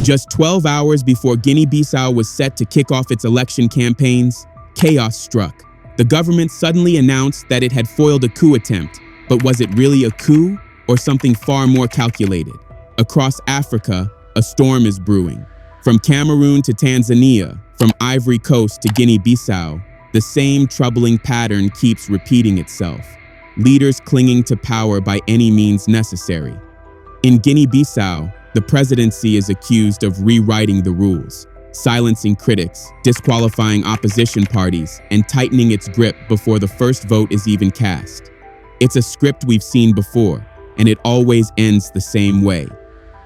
Just 12 hours before Guinea-Bissau was set to kick off its election campaigns, chaos struck. The government suddenly announced that it had foiled a coup attempt, but was it really a coup or something far more calculated? Across Africa, a storm is brewing. From Cameroon to Tanzania, from Ivory Coast to Guinea-Bissau, the same troubling pattern keeps repeating itself. Leaders clinging to power by any means necessary. In Guinea-Bissau, the presidency is accused of rewriting the rules, silencing critics, disqualifying opposition parties, and tightening its grip before the first vote is even cast. It's a script we've seen before, and it always ends the same way.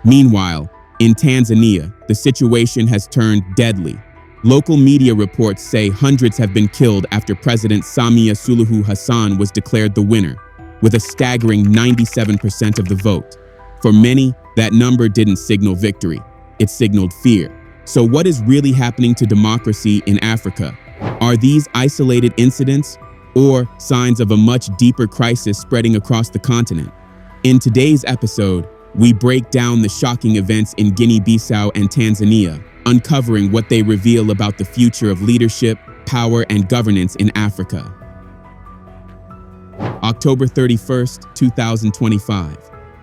Meanwhile, in Tanzania, the situation has turned deadly. Local media reports say hundreds have been killed after President Samia Suluhu Hassan was declared the winner, with a staggering 97% of the vote. For many, that number didn't signal victory, it signaled fear. So what is really happening to democracy in Africa? Are these isolated incidents or signs of a much deeper crisis spreading across the continent? In today's episode, we break down the shocking events in Guinea-Bissau and Tanzania, uncovering what they reveal about the future of leadership, power, and governance in Africa. October 31st, 2025.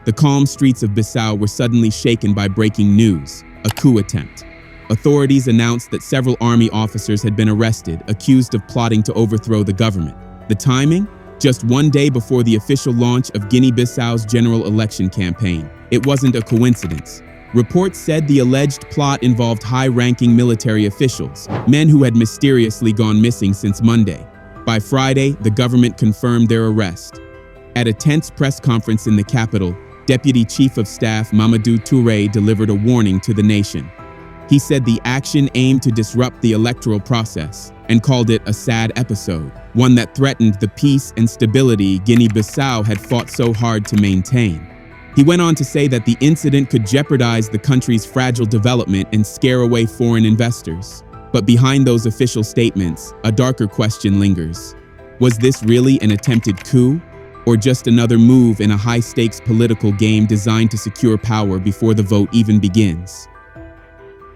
The calm streets of Bissau were suddenly shaken by breaking news, a coup attempt. Authorities announced that several army officers had been arrested, accused of plotting to overthrow the government. The timing? Just one day before the official launch of Guinea-Bissau's general election campaign. It wasn't a coincidence. Reports said the alleged plot involved high-ranking military officials, men who had mysteriously gone missing since Monday. By Friday, the government confirmed their arrest. At a tense press conference in the capital, Deputy Chief of Staff Mamadou Touré delivered a warning to the nation. He said the action aimed to disrupt the electoral process and called it a sad episode, one that threatened the peace and stability Guinea-Bissau had fought so hard to maintain. He went on to say that the incident could jeopardize the country's fragile development and scare away foreign investors. But behind those official statements, a darker question lingers. Was this really an attempted coup? Or just another move in a high-stakes political game designed to secure power before the vote even begins?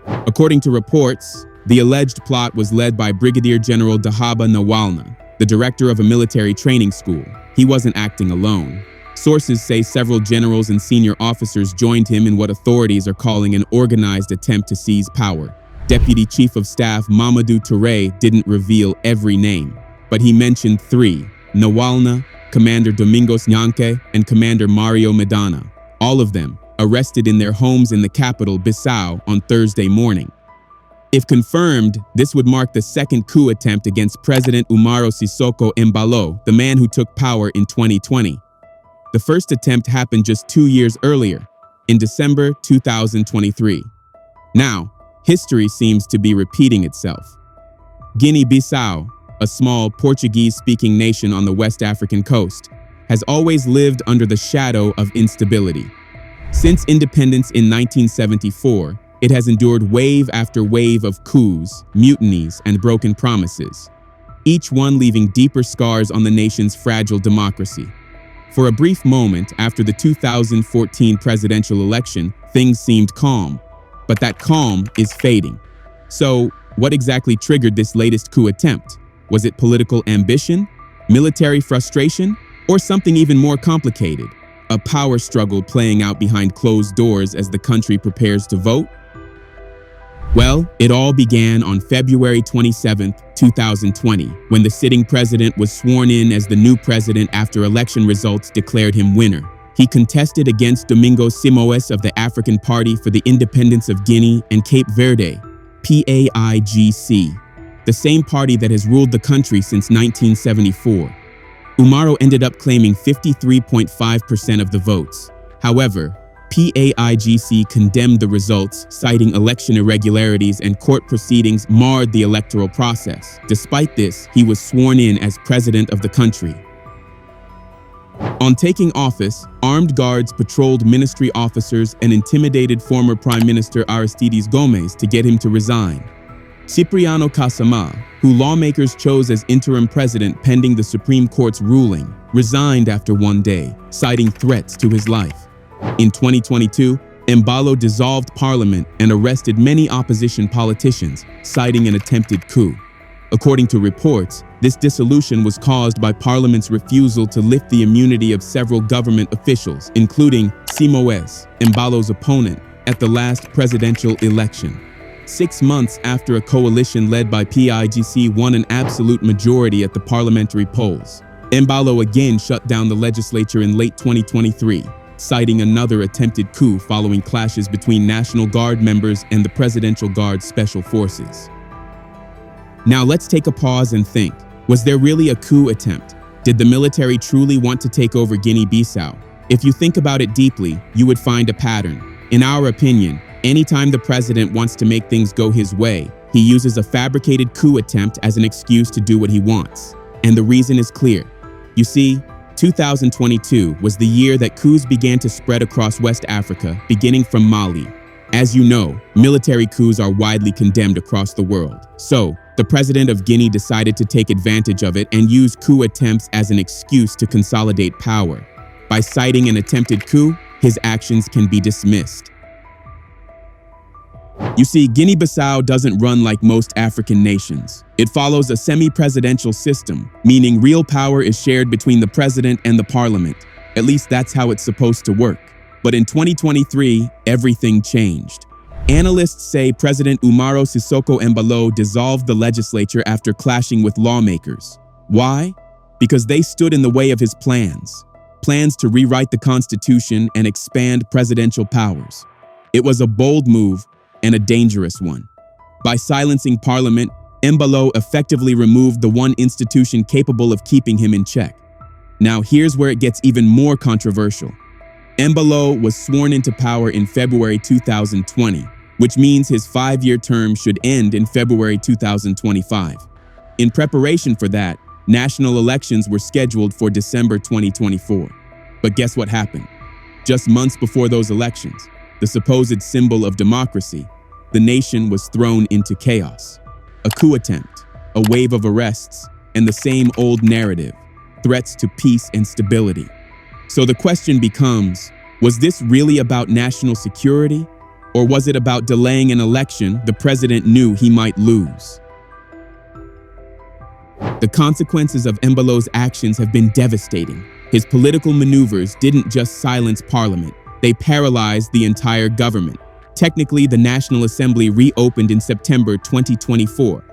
According to reports, the alleged plot was led by Brigadier General Dahaba Nawalna, the director of a military training school. He wasn't acting alone. Sources say several generals and senior officers joined him in what authorities are calling an organized attempt to seize power. Deputy Chief of Staff Mamadou Touré didn't reveal every name, but he mentioned three: Nawalna, Commander Domingos Nyanke, and Commander Mario Medana, all of them arrested in their homes in the capital, Bissau, on Thursday morning. If confirmed, this would mark the second coup attempt against President Umaro Sissoco Embalo, the man who took power in 2020. The first attempt happened just 2 years earlier, in December 2023. Now, history seems to be repeating itself. Guinea-Bissau, a small Portuguese-speaking nation on the West African coast, has always lived under the shadow of instability. Since independence in 1974, it has endured wave after wave of coups, mutinies, and broken promises, each one leaving deeper scars on the nation's fragile democracy. For a brief moment after the 2014 presidential election, things seemed calm, but that calm is fading. So, what exactly triggered this latest coup attempt? Was it political ambition, military frustration, or something even more complicated? A power struggle playing out behind closed doors as the country prepares to vote? Well, it all began on February 27, 2020, when the sitting president was sworn in as the new president after election results declared him winner. He contested against Domingos Simoes of the African Party for the Independence of Guinea and Cape Verde, PAIGC, the same party that has ruled the country since 1974. Umaro ended up claiming 53.5% of the votes. However, PAIGC condemned the results, citing election irregularities and court proceedings marred the electoral process. Despite this, he was sworn in as president of the country. On taking office, armed guards patrolled ministry officers and intimidated former Prime Minister Aristides Gomes to get him to resign. Cipriano Kasama, who lawmakers chose as interim president pending the Supreme Court's ruling, resigned after one day, citing threats to his life. In 2022, Embalo dissolved parliament and arrested many opposition politicians, citing an attempted coup. According to reports, this dissolution was caused by parliament's refusal to lift the immunity of several government officials, including Simoes, Embalo's opponent, at the last presidential election. 6 months after a coalition led by PIGC won an absolute majority at the parliamentary polls, Embalo again shut down the legislature in late 2023, citing another attempted coup following clashes between National Guard members and the Presidential Guard's special forces. Now let's take a pause and think. Was there really a coup attempt? Did the military truly want to take over Guinea-Bissau? If you think about it deeply, you would find a pattern. In our opinion, anytime the president wants to make things go his way, he uses a fabricated coup attempt as an excuse to do what he wants. And the reason is clear. You see, 2022 was the year that coups began to spread across West Africa, beginning from Mali. As you know, military coups are widely condemned across the world. So, the president of Guinea decided to take advantage of it and use coup attempts as an excuse to consolidate power. By citing an attempted coup, his actions can be dismissed. You see, Guinea-Bissau doesn't run like most African nations. It follows a semi-presidential system, meaning real power is shared between the president and the parliament. At least that's how it's supposed to work. But in 2023, everything changed. Analysts say President Umaro Sissoco Embalo dissolved the legislature after clashing with lawmakers. Why? Because they stood in the way of his plans to rewrite the constitution and expand presidential powers. It was a bold move and a dangerous one. By silencing parliament, Embalo effectively removed the one institution capable of keeping him in check. Now here's where it gets even more controversial. Embalo was sworn into power in February 2020, which means his 5-year term should end in February 2025. In preparation for that, national elections were scheduled for December 2024. But guess what happened? Just months before those elections, the supposed symbol of democracy, the nation was thrown into chaos. A coup attempt, a wave of arrests, and the same old narrative, threats to peace and stability. So the question becomes, was this really about national security? Or was it about delaying an election the president knew he might lose? The consequences of Embalo's actions have been devastating. His political maneuvers didn't just silence parliament, they paralyzed the entire government. Technically, the National Assembly reopened in September 2024.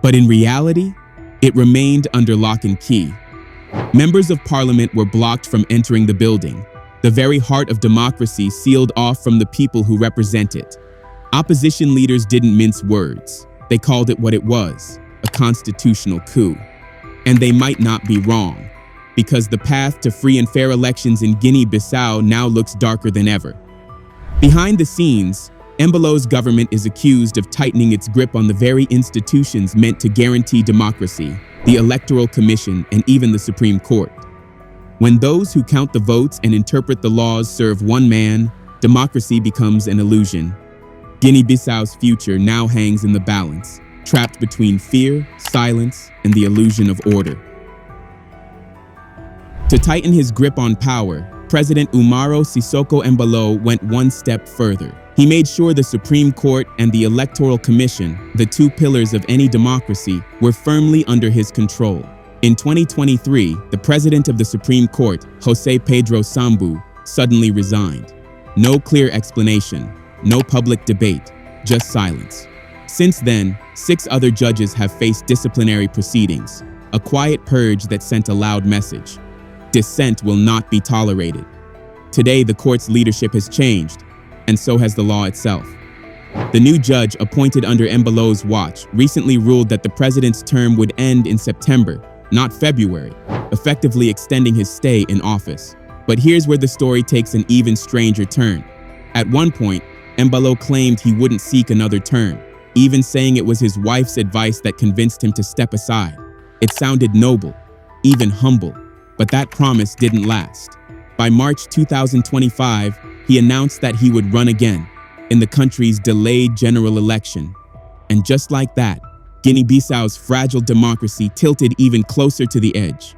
But in reality, it remained under lock and key. Members of parliament were blocked from entering the building, the very heart of democracy sealed off from the people who represent it. Opposition leaders didn't mince words. They called it what it was, a constitutional coup. And they might not be wrong, because the path to free and fair elections in Guinea-Bissau now looks darker than ever. Behind the scenes, Embalo's government is accused of tightening its grip on the very institutions meant to guarantee democracy, the Electoral Commission, and even the Supreme Court. When those who count the votes and interpret the laws serve one man, democracy becomes an illusion. Guinea-Bissau's future now hangs in the balance, trapped between fear, silence, and the illusion of order. To tighten his grip on power, President Umaro Sissoco Embalo went one step further. He made sure the Supreme Court and the Electoral Commission, the two pillars of any democracy, were firmly under his control. In 2023, the president of the Supreme Court, José Pedro Sambu, suddenly resigned. No clear explanation, no public debate, just silence. Since then, 6 other judges have faced disciplinary proceedings, a quiet purge that sent a loud message. Dissent will not be tolerated. Today, the court's leadership has changed, and so has the law itself. The new judge appointed under Embalo's watch recently ruled that the president's term would end in September, not February, effectively extending his stay in office. But here's where the story takes an even stranger turn. At one point, Embalo claimed he wouldn't seek another term, even saying it was his wife's advice that convinced him to step aside. It sounded noble, even humble, but that promise didn't last. By March 2025, he announced that he would run again in the country's delayed general election. And just like that, Guinea-Bissau's fragile democracy tilted even closer to the edge.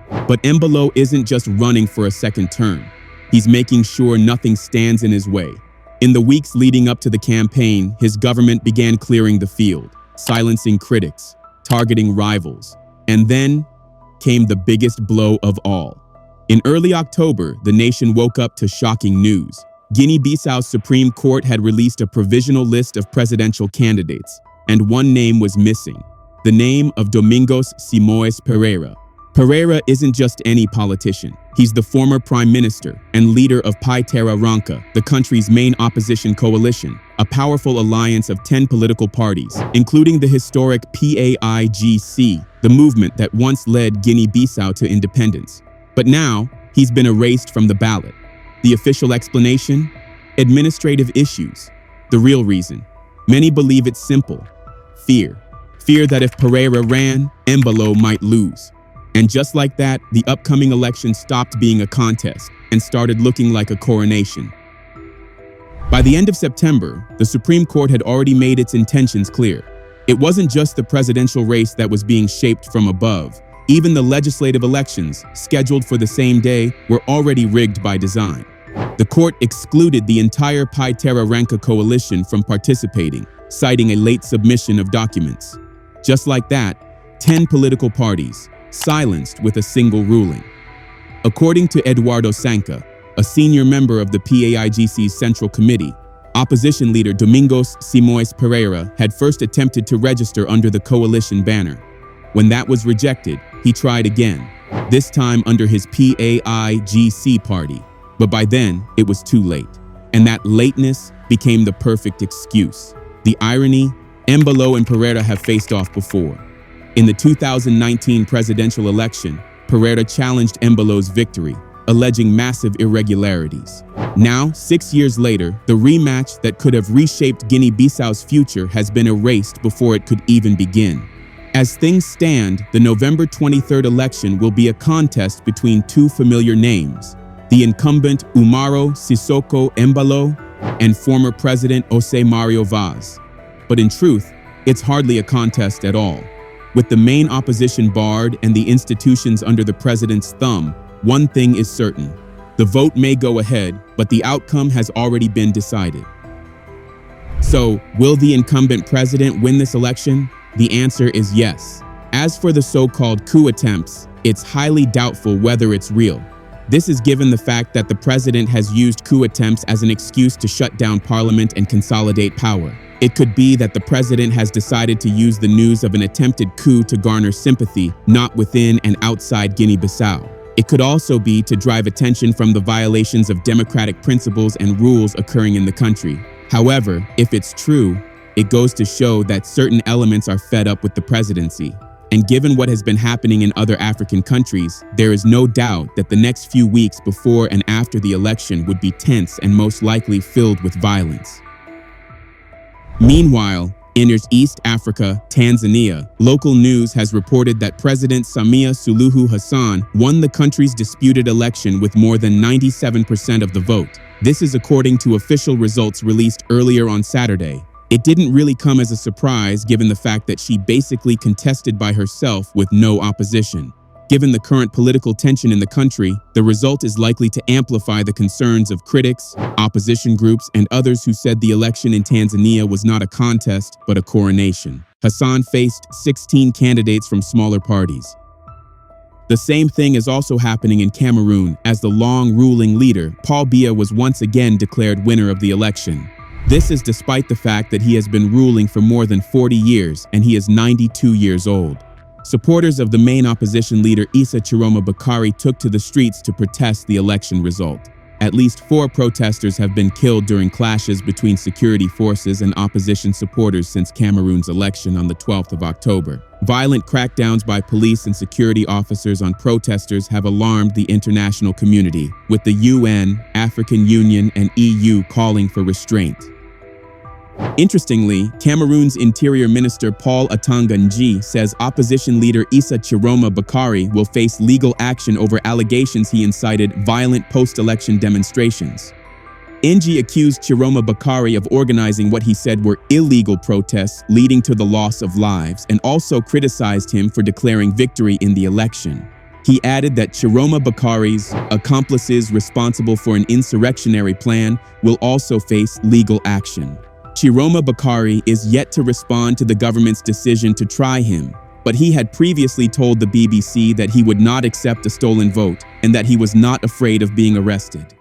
But Embalo isn't just running for a second term. He's making sure nothing stands in his way. In the weeks leading up to the campaign, his government began clearing the field, silencing critics, targeting rivals. And then came the biggest blow of all. In early October, the nation woke up to shocking news. Guinea-Bissau's Supreme Court had released a provisional list of presidential candidates, and one name was missing, the name of Domingos Simoes Pereira. Pereira isn't just any politician. He's the former prime minister and leader of Pai Terra Ranca, the country's main opposition coalition, a powerful alliance of 10 political parties, including the historic PAIGC, the movement that once led Guinea-Bissau to independence. But now, he's been erased from the ballot. The official explanation? Administrative issues. The real reason? Many believe it's simple. Fear. Fear that if Pereira ran, Embalo might lose. And just like that, the upcoming election stopped being a contest and started looking like a coronation. By the end of September, the Supreme Court had already made its intentions clear. It wasn't just the presidential race that was being shaped from above. Even the legislative elections, scheduled for the same day, were already rigged by design. The court excluded the entire Pai Terra Ranca coalition from participating, citing a late submission of documents. Just like that, 10 political parties, silenced with a single ruling. According to Eduardo Sanca, a senior member of the PAIGC's Central Committee, opposition leader Domingos Simoes Pereira had first attempted to register under the coalition banner. When that was rejected, he tried again, this time under his PAIGC party. But by then, it was too late. And that lateness became the perfect excuse. The irony, Embalo and Pereira have faced off before. In the 2019 presidential election, Pereira challenged Embalo's victory, alleging massive irregularities. Now, 6 years later, the rematch that could have reshaped Guinea-Bissau's future has been erased before it could even begin. As things stand, the November 23rd election will be a contest between two familiar names, the incumbent Umaro Sissoko Embalo and former President José Mario Vaz. But in truth, it's hardly a contest at all. With the main opposition barred and the institutions under the president's thumb, one thing is certain. The vote may go ahead, but the outcome has already been decided. So, will the incumbent president win this election? The answer is yes. As for the so-called coup attempts, it's highly doubtful whether it's real. This is given the fact that the president has used coup attempts as an excuse to shut down parliament and consolidate power. It could be that the president has decided to use the news of an attempted coup to garner sympathy, not within and outside Guinea-Bissau. It could also be to drive attention from the violations of democratic principles and rules occurring in the country. However, if it's true, it goes to show that certain elements are fed up with the presidency. And given what has been happening in other African countries, there is no doubt that the next few weeks before and after the election would be tense and most likely filled with violence. Meanwhile, in East Africa, Tanzania, local news has reported that President Samia Suluhu Hassan won the country's disputed election with more than 97% of the vote. This is according to official results released earlier on Saturday. It didn't really come as a surprise given the fact that she basically contested by herself with no opposition. Given the current political tension in the country, the result is likely to amplify the concerns of critics, opposition groups, and others who said the election in Tanzania was not a contest, but a coronation. Hassan faced 16 candidates from smaller parties. The same thing is also happening in Cameroon, as the long-ruling leader, Paul Biya, was once again declared winner of the election. This is despite the fact that he has been ruling for more than 40 years and he is 92 years old. Supporters of the main opposition leader Issa Chiroma Bakari took to the streets to protest the election result. At least 4 protesters have been killed during clashes between security forces and opposition supporters since Cameroon's election on the 12th of October. Violent crackdowns by police and security officers on protesters have alarmed the international community, with the UN, African Union, and EU calling for restraint. Interestingly, Cameroon's Interior Minister Paul Atanga Nji says opposition leader Issa Chiroma Bakari will face legal action over allegations he incited violent post-election demonstrations. Nji accused Chiroma Bakari of organizing what he said were illegal protests leading to the loss of lives and also criticized him for declaring victory in the election. He added that Chiroma Bakari's accomplices responsible for an insurrectionary plan will also face legal action. Chiroma Bakari is yet to respond to the government's decision to try him, but he had previously told the BBC that he would not accept a stolen vote and that he was not afraid of being arrested.